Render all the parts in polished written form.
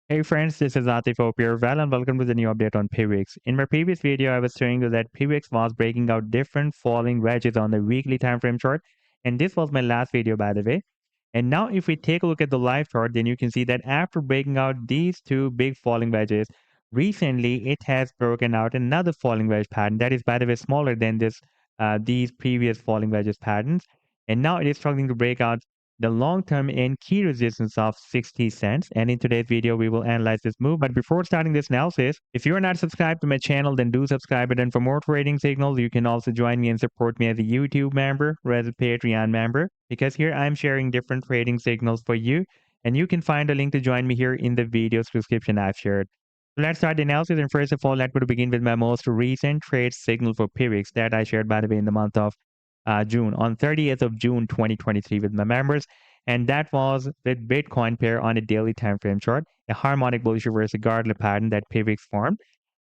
Hey friends, this is Atif here. Well, and welcome to the new update on PIVX. In my previous video, I was showing you that PIVX was breaking out different falling wedges on the weekly time frame chart, and this was my last video, by the way. And now, if we take a look at the live chart, then you can see that after breaking out these two big falling wedges, recently it has broken out another falling wedge pattern that is, by the way, smaller than these previous falling wedges patterns, and now it is struggling to break out the long-term and key resistance of 60 cents. And in today's video, we will analyze this move. But before starting this analysis, if you're not subscribed to my channel, then do subscribe it. And for more trading signals, you can also join me and support me as a YouTube member or as a Patreon member, because here I'm sharing different trading signals for you. And you can find a link to join me here in the video's description I've shared. So let's start the analysis. And first of all, let me begin with my most recent trade signal for PIVX that I shared, by the way, in the month of June, on 30th of June 2023 with my members. And that was with Bitcoin pair on a daily time frame chart, a harmonic bullish reverse Gardner pattern that PIVX formed.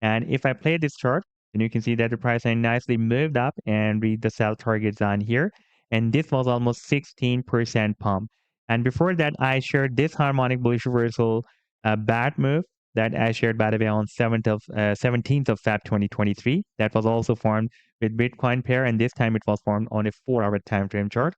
And if I play this chart, then you can see that the price line nicely moved up and read the sell targets on here. And this was almost 16% pump. And before that, I shared this harmonic bullish reversal bat move that I shared, by the way, on 17th of Feb 2023. That was also formed with Bitcoin pair, and this time it was formed on a 4-hour time frame chart.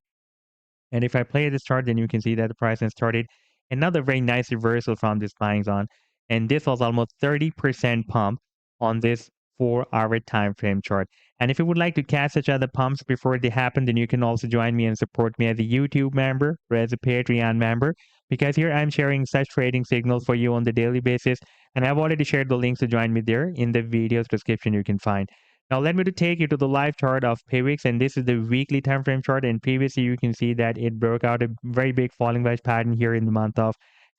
And if I play this chart, then you can see that the price has started another very nice reversal from this buying zone. And this was almost 30% pump on this 4-hour time frame chart. And if you would like to catch such other pumps before they happen, then you can also join me and support me as a YouTube member or as a Patreon member, because here I'm sharing such trading signals for you on the daily basis. And I've already shared the links to join me there in the video's description you can find. Now let me to take you to the live chart of PIVX, and this is the weekly time frame chart. And previously you can see that it broke out a very big falling wedge pattern here in the month of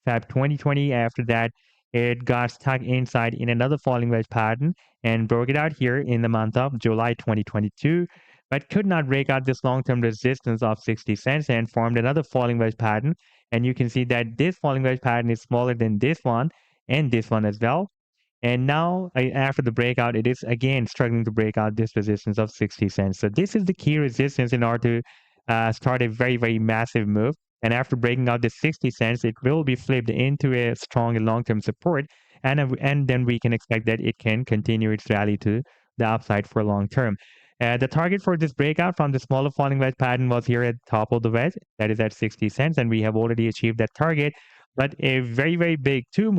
Feb 2020. After that, it got stuck inside in another falling wedge pattern and broke it out here in the month of July 2022, but could not break out this long-term resistance of 60 cents and formed another falling wedge pattern. And you can see that this falling wedge pattern is smaller than this one and this one as well. And now, after the breakout, it is again struggling to break out this resistance of 60 cents. So this is the key resistance in order to start a very, very massive move. And after breaking out the 60 cents, it will be flipped into a strong and long-term support. And then we can expect that it can continue its rally to the upside for long term. The target for this breakout from the smaller falling wedge pattern was here at the top of the wedge, that is at 60 cents. And we have already achieved that target. But a very, very big two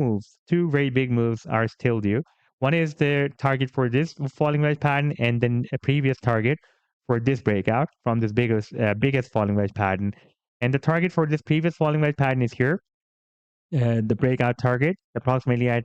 very big moves are still due. One is the target for this falling wedge pattern, and then a previous target for this breakout from this biggest falling wedge pattern. And the target for this previous falling wedge pattern is here, the breakout target, approximately at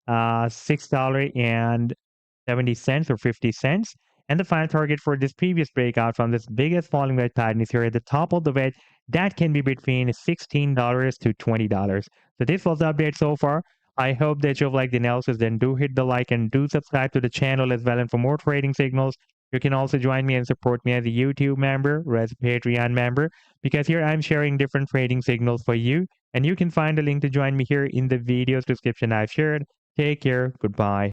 $6.70 or 50 cents. And the final target for this previous breakout from this biggest falling wedge pattern is here at the top of the wedge. That can be between $16 to $20. So this was the update so far. I hope that you've liked the analysis. Then do hit the like and do subscribe to the channel as well. And for more trading signals, you can also join me and support me as a YouTube member or as a Patreon member, because here I'm sharing different trading signals for you. And you can find a link to join me here in the video's description I've shared. Take care. Goodbye.